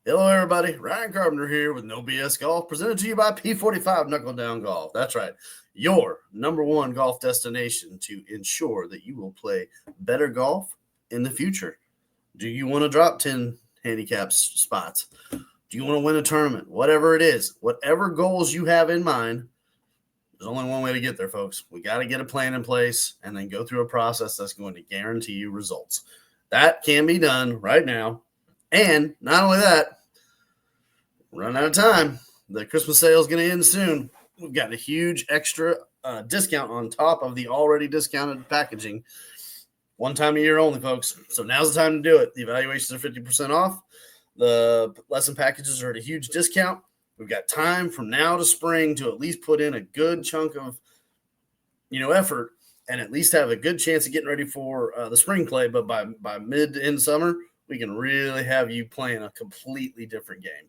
Hello, everybody. Ryan Carpenter here with No BS Golf, presented to you by P45 Knuckle Down Golf. That's right, your number one golf destination to ensure that you will play better golf in the future. Do you want to drop 10 handicap spots? Do you want to win a tournament? Whatever it is, whatever goals you have in mind, there's only one way to get there, folks. We got to get a plan in place and then go through a process that's going to guarantee you results. That can be done right now. And not only that, run out of time. The Christmas sale is going to end soon. We've got a huge extra discount on top of the already discounted packaging. One time a year only, folks. So now's the time to do it. The evaluations are 50% off. The lesson packages are at a huge discount. We've got time from now to spring to at least put in a good chunk of, effort and at least have a good chance of getting ready for the spring play. But by mid to end summer, we can really have you playing a completely different game.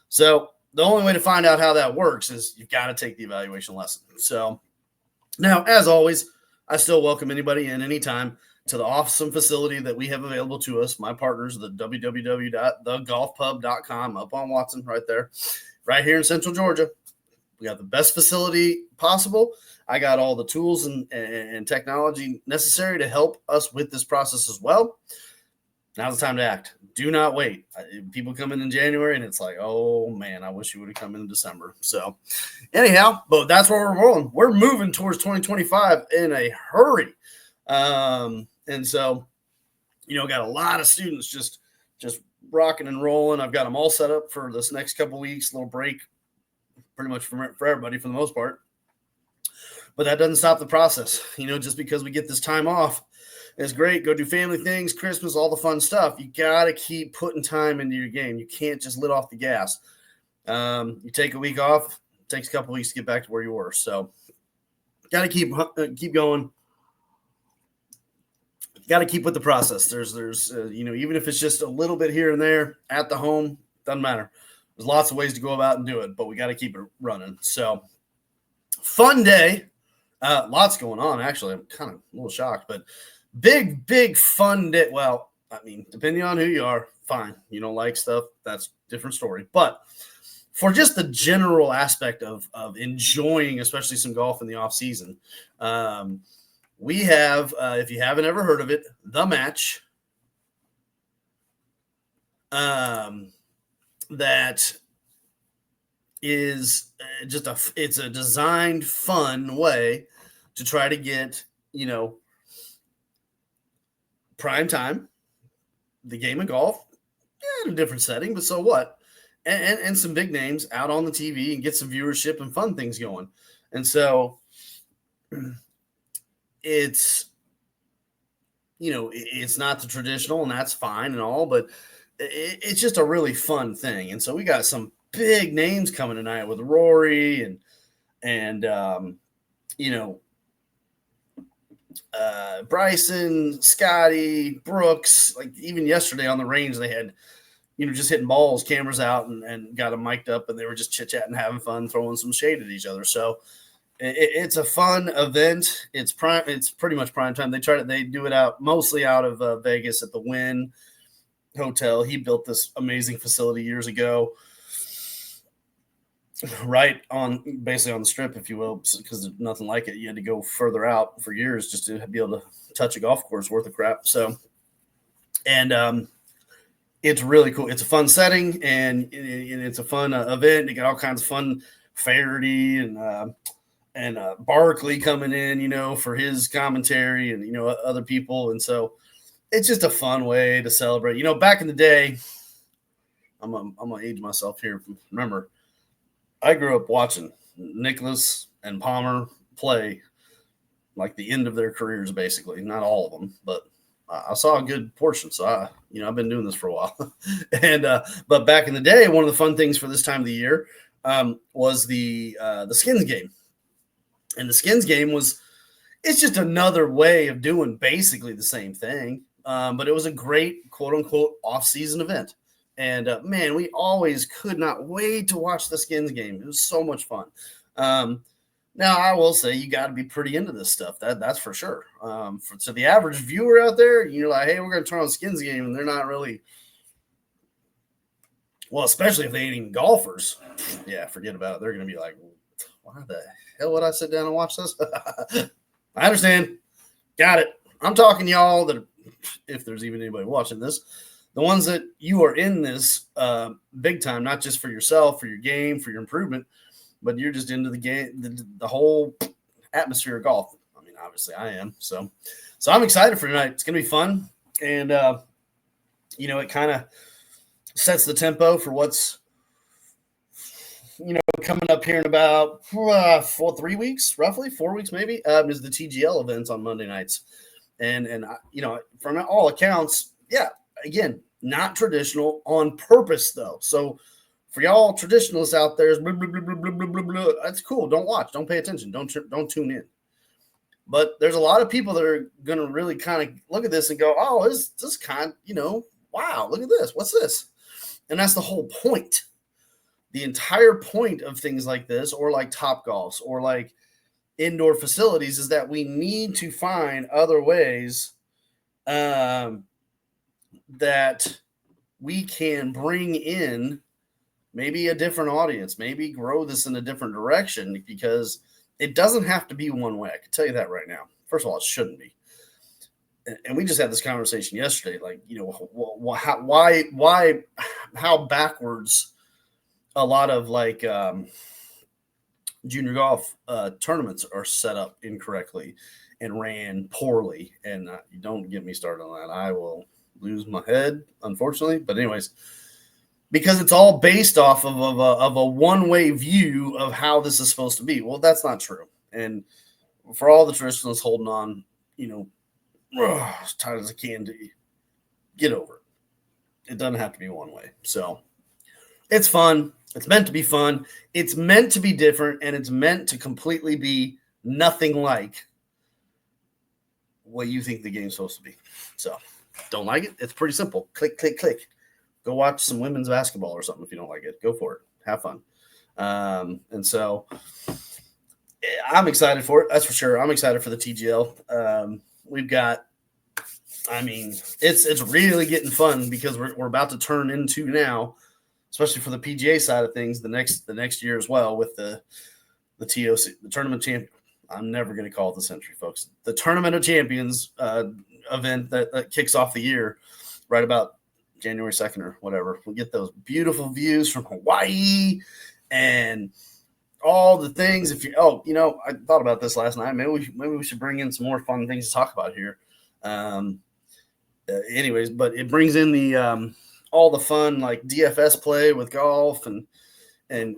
So the only way to find out how that works is you've got to take the evaluation lesson. So now, as always, I still welcome anybody in anytime to the awesome facility that we have available to us. My partners, the www.thegolfpub.com, up on Watson right there, right here in Central Georgia. We got the best facility possible. I got all the tools and technology necessary to help us with this process as well. Now's the time to act. Do not wait. People come in January and it's like, oh man, I wish you would have come in December. So anyhow, but that's where we're rolling. We're moving towards 2025 in a hurry. And so, got a lot of students just rocking and rolling. I've got them all set up for this next couple weeks, little break, pretty much for everybody for the most part. But that doesn't stop the process. Just because we get this time off, it's great. Go do family things, Christmas, all the fun stuff. You got to keep putting time into your game. You can't just let off the gas. You take a week off, it takes a couple weeks to get back to where you were. So got to keep going. Got to keep with the process. There's even if it's just a little bit here and there at the home, doesn't matter. There's lots of ways to go about and do it, but we got to keep it running. So fun day. Lots going on, actually. I'm kind of a little shocked, but big fun day. Well, I mean, depending on who you are, fine. You don't like stuff, that's a different story. But for just the general aspect of enjoying, especially some golf in the off season, we have, if you haven't ever heard of it, The Match. That is it's a designed fun way to try to get, prime time, the game of golf, in a different setting, but so what? And some big names out on the TV and get some viewership and fun things going. And so it's, it's not the traditional, and that's fine and all, but it's just a really fun thing. And so we got some big names coming tonight with Rory and Bryson, Scotty, Brooks. Like even yesterday on the range, they had, just hitting balls, cameras out, and got them mic'd up, and they were just chit-chatting, having fun, throwing some shade at each other. So it's a fun event. It's pretty much prime time. They do it mostly out of Vegas at the Wynn Hotel. He built this amazing facility years ago, right on basically on the strip, if you will, because there's nothing like it. You had to go further out for years just to be able to touch a golf course worth of crap. So, and it's really cool. It's a fun setting, and it's a fun event. You got all kinds of fun. Faraday and Barkley coming in, for his commentary, and other people, and so it's just a fun way to celebrate. Back in the day, I'm gonna age myself here. Remember, I grew up watching Nicklaus and Palmer play like the end of their careers, basically. Not all of them, but I saw a good portion. So I've been doing this for a while. And but back in the day, one of the fun things for this time of the year was the skins game. And the skins game it's just another way of doing basically the same thing. But it was a great quote unquote off-season event. And man, we always could not wait to watch the skins game. It was so much fun. Now, I will say you got to be pretty into this stuff. That's for sure. To the average viewer out there, you're like, hey, we're going to turn on skins game, and they're not really Well, especially if they ain't even golfers. Yeah, forget about it. They're going to be like, why the hell would I sit down and watch this? I understand. Got it. I'm talking to y'all that, if there's even anybody watching this, the ones that you are in this big time, not just for yourself, for your game, for your improvement, but you're just into the game, the whole atmosphere of golf. I mean, obviously I am. So I'm excited for tonight. It's going to be fun. And, it kind of sets the tempo for what's, coming up here in about 3 weeks, roughly 4 weeks, maybe, is the TGL events on Monday nights. And from all accounts, yeah, again, not traditional on purpose, though. So for y'all traditionalists out there, blah, blah, blah, blah, blah, blah, blah, that's cool. Don't watch. Don't pay attention. Don't tune in. But there's a lot of people that are going to really kind of look at this and go, oh, this kind of, wow, look at this. What's this? And that's the whole point. The entire point of things like this, or like Topgolfs, or like indoor facilities, is that we need to find other ways that we can bring in maybe a different audience, maybe grow this in a different direction, because it doesn't have to be one way. I can tell you that right now. First of all, it shouldn't be. And we just had this conversation yesterday, like, how backwards a lot of like junior golf tournaments are set up incorrectly and ran poorly. And you don't get me started on that. I will lose my head, unfortunately. But anyways, because it's all based off of a one-way view of how this is supposed to be. Well, that's not true. And for all the traditionalists holding on, as tight as I can to get over it. It doesn't have to be one way. So it's fun. It's meant to be fun. It's meant to be different, and it's meant to completely be nothing like what you think the game's supposed to be. So don't like it? It's pretty simple. Click, click, click. Go watch some women's basketball or something if you don't like it. Go for it. Have fun. And so I'm excited for it. That's for sure. I'm excited for the TGL. We've got, it's really getting fun, because we're about to turn into now, especially for the PGA side of things, the next year as well, with the TOC, the Tournament Champion. I'm never going to call it the Century, folks. The Tournament of Champions event that kicks off the year right about January 2nd or whatever. We'll get those beautiful views from Hawaii and all the things. I thought about this last night. Maybe we should bring in some more fun things to talk about here. Anyways, but it brings in the all the fun, like DFS play with golf, and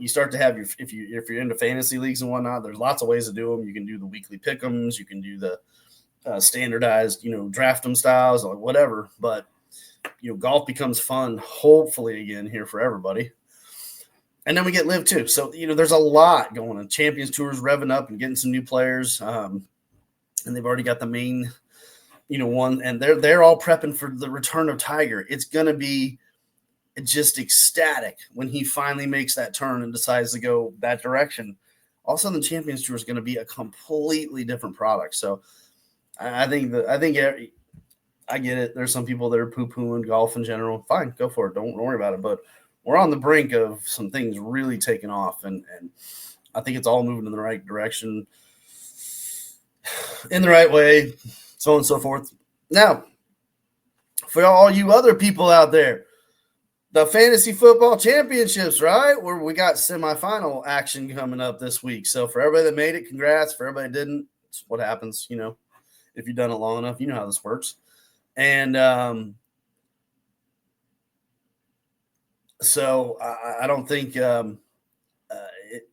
you start to have if you're into fantasy leagues and whatnot, there's lots of ways to do them. You can do the weekly pick'ems, you can do the standardized, draft them styles or whatever. But golf becomes fun, hopefully again here for everybody. And then we get live too. So there's a lot going on. Champions Tour's revving up and getting some new players, and they've already got the main one, and they're all prepping for the return of Tiger. It's gonna be just ecstatic when he finally makes that turn and decides to go that direction. All of a sudden, the Champions Tour is going to be a completely different product. So I think I get it. There's some people that are poo-pooing golf in general. Fine, go for it. Don't worry about it. But we're on the brink of some things really taking off, and I think it's all moving in the right direction, in the right way, so on and so forth. Now, for all you other people out there, the fantasy football championships, right? Where we got semifinal action coming up this week. So for everybody that made it, congrats. For everybody that didn't, it's what happens, if you've done it long enough, you know how this works. And so I don't think there's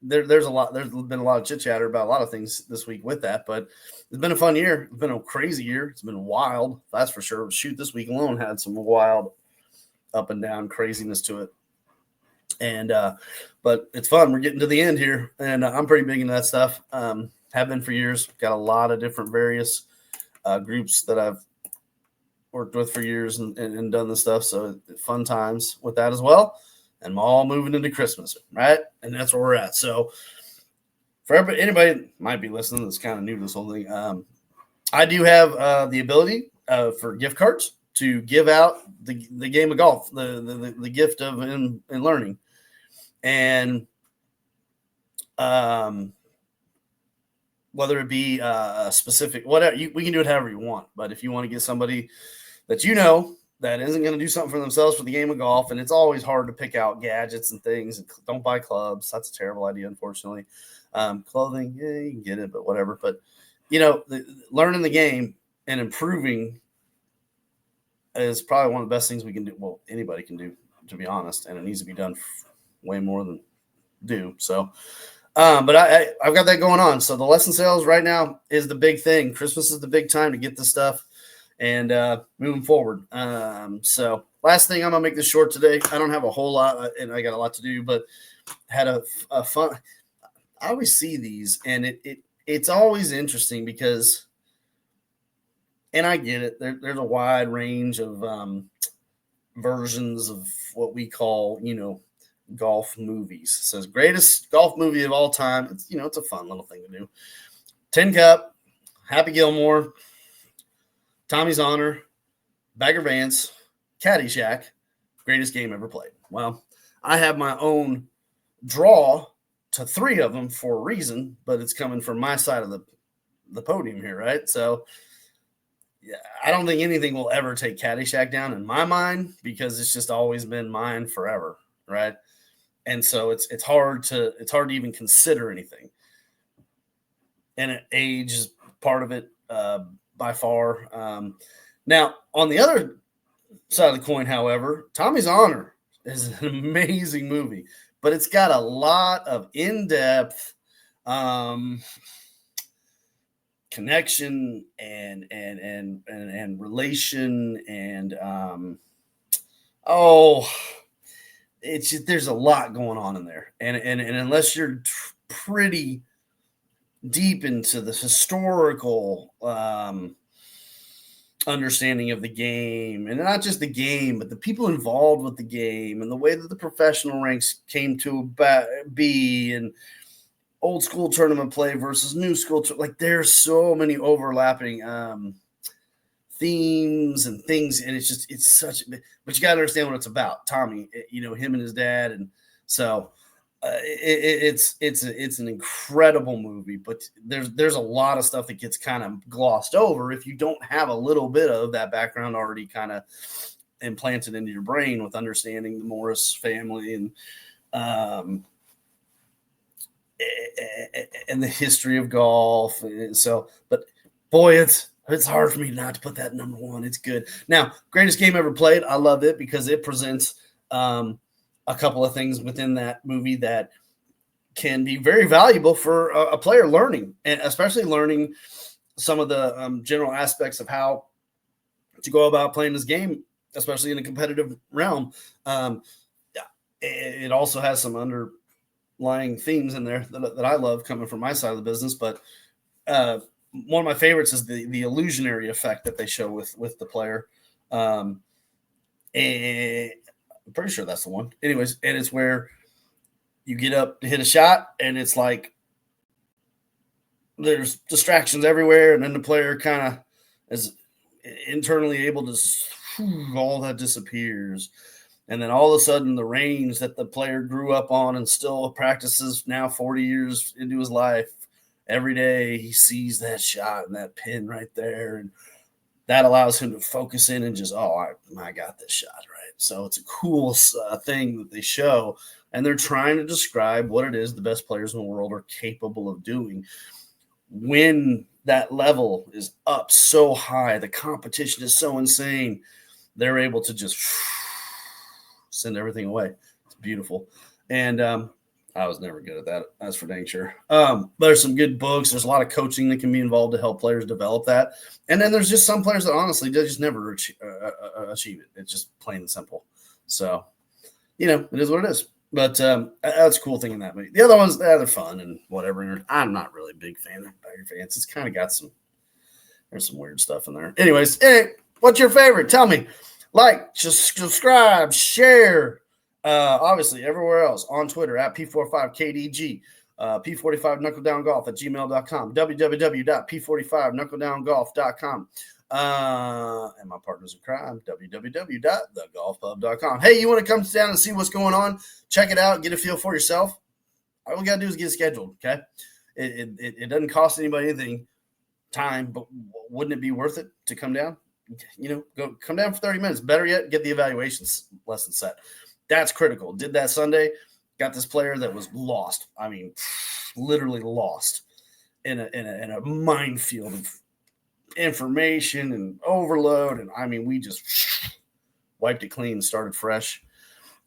been a lot of chit chatter about a lot of things this week with that, but it's been a fun year. It's been a crazy year. It's been wild. That's for sure. Shoot, this week alone had some wild up and down craziness to it. And, but it's fun. We're getting to the end here, and I'm pretty big into that stuff. Have been for years. Got a lot of different various groups that I've worked with for years and done this stuff. So fun times with that as well. And I'm all moving into Christmas, right? And that's where we're at. So for anybody that might be listening that's kind of new to this whole thing, I do have the ability for gift cards to give out the game of golf, the gift of in learning. And whether it be a specific, whatever, we can do it however you want. But if you want to get somebody that that isn't going to do something for themselves for the game of golf, and it's always hard to pick out gadgets and things, and don't buy clubs. That's a terrible idea, unfortunately. Clothing, yeah, you can get it, but whatever. But, learning the game and improving is probably one of the best things we can do. Well, anybody can do, to be honest, and it needs to be done way more than do. So, but I've got that going on. So the lesson sales right now is the big thing. Christmas is the big time to get this stuff and moving forward. So last thing, I'm going to make this short today. I don't have a whole lot, and I got a lot to do, but had a fun. I always see these, and it's always interesting because, and I get it, there's a wide range of versions of what we call, golf movies. It says greatest golf movie of all time. It's, it's a fun little thing to do. Tin Cup, Happy Gilmore, Tommy's Honor, Bagger Vance, Caddyshack, greatest game ever played. Well, I have my own draw to 3 of them for a reason, but it's coming from my side of the podium here, right? So yeah, I don't think anything will ever take Caddyshack down in my mind because it's just always been mine forever, right? And so it's hard to even consider anything. And age is part of it by far. Now, on the other side of the coin, however, Tommy's Honor is an amazing movie, but it's got a lot of in-depth connection and relation and it's just, there's a lot going on in there, and unless you're pretty deep into the historical understanding of the game, and not just the game, but the people involved with the game, and the way that the professional ranks came to be, and old school tournament play versus new school, like there's so many overlapping themes and things, and it's such. But you got to understand what it's about. Tommy, him and his dad, and so it's an incredible movie. But there's a lot of stuff that gets kind of glossed over if you don't have a little bit of that background already kind of implanted into your brain with understanding the Morris family and the history of golf. So, but boy, it's hard for me not to put that number 1. It's good. Now, greatest game ever played. I love it because it presents a couple of things within that movie that can be very valuable for a player learning, and especially learning some of the general aspects of how to go about playing this game, especially in a competitive realm. It also has some underlying themes in there that I love coming from my side of the business, but one of my favorites is the illusionary effect that they show with the player. And I'm pretty sure that's the one. Anyways, and it's where you get up to hit a shot, and it's like there's distractions everywhere, and then the player kind of is internally able to all that disappears. And then all of a sudden, the range that the player grew up on and still practices now 40 years into his life, every day he sees that shot and that pin right there. And that allows him to focus in and just, I got this shot, right? So it's a cool thing that they show. And they're trying to describe what it is the best players in the world are capable of doing. When that level is up so high, the competition is so insane, they're able to just send everything away. It's beautiful. And I was never good at that. That's for dang sure. There's some good books. There's a lot of coaching that can be involved to help players develop that. And then there's just some players that honestly they just never achieve it. It's just plain and simple. So, it is what it is. But that's a cool thing in that movie. The other ones, they're fun and whatever. I'm not really a big fan of Bagger Vance. It's kind of got there's some weird stuff in there. Anyways, hey, what's your favorite? Tell me. Like, just subscribe, share. Obviously, everywhere else on Twitter at P45KDG, P45knuckledowngolf at gmail.com, www.p45knuckledowngolf.com. And my partners in crime, www.thegolfpub.com. Hey, you want to come down and see what's going on? Check it out. Get a feel for yourself. All we got to do is get scheduled, okay? It doesn't cost anybody anything, time, but wouldn't it be worth it to come down? Come down for 30 minutes. Better yet, get the evaluations lesson set. That's critical. Did that Sunday. Got this player that was lost. I mean, literally lost in a minefield of information and overload. And I mean, we just wiped it clean, started fresh,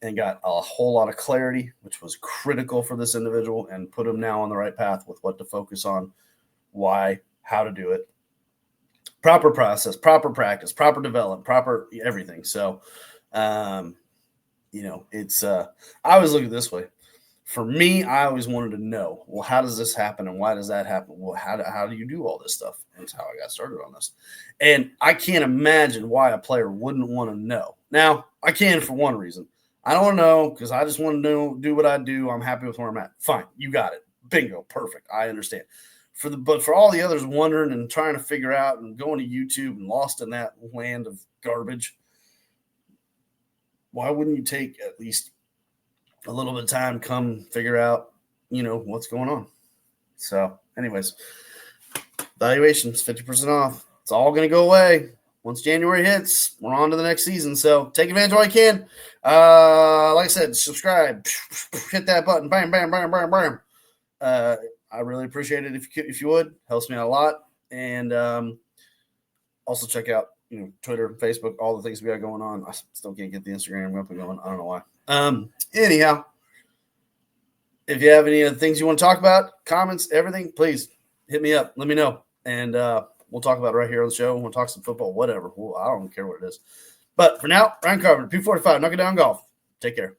and got a whole lot of clarity, which was critical for this individual, and put him now on the right path with what to focus on, why, how to do it. Proper process, proper practice, proper development, proper everything. So, it's I always look at it this way. For me, I always wanted to know, well, how does this happen and why does that happen? Well, how do you do all this stuff? That's how I got started on this. And I can't imagine why a player wouldn't want to know. Now, I can for one reason. I don't know because I just want to do what I do. I'm happy with where I'm at. Fine. You got it. Bingo. Perfect. I understand. But for all the others wondering and trying to figure out and going to YouTube and lost in that land of garbage, why wouldn't you take at least a little bit of time, come figure out, what's going on? So anyways, valuations, 50% off. It's all going to go away. Once January hits, we're on to the next season. So take advantage while you can. Like I said, subscribe, hit that button, bam, bam, bam, bam, bam. I really appreciate it if you would. Helps me out a lot. And also check out, Twitter, Facebook, all the things we got going on. I still can't get the Instagram up and going. I don't know why. Anyhow, if you have any other things you want to talk about, comments, everything, please hit me up. Let me know. And we'll talk about it right here on the show. We'll talk some football, whatever. I don't care what it is. But for now, Ryan Carpenter, P45, Knock It Down Golf. Take care.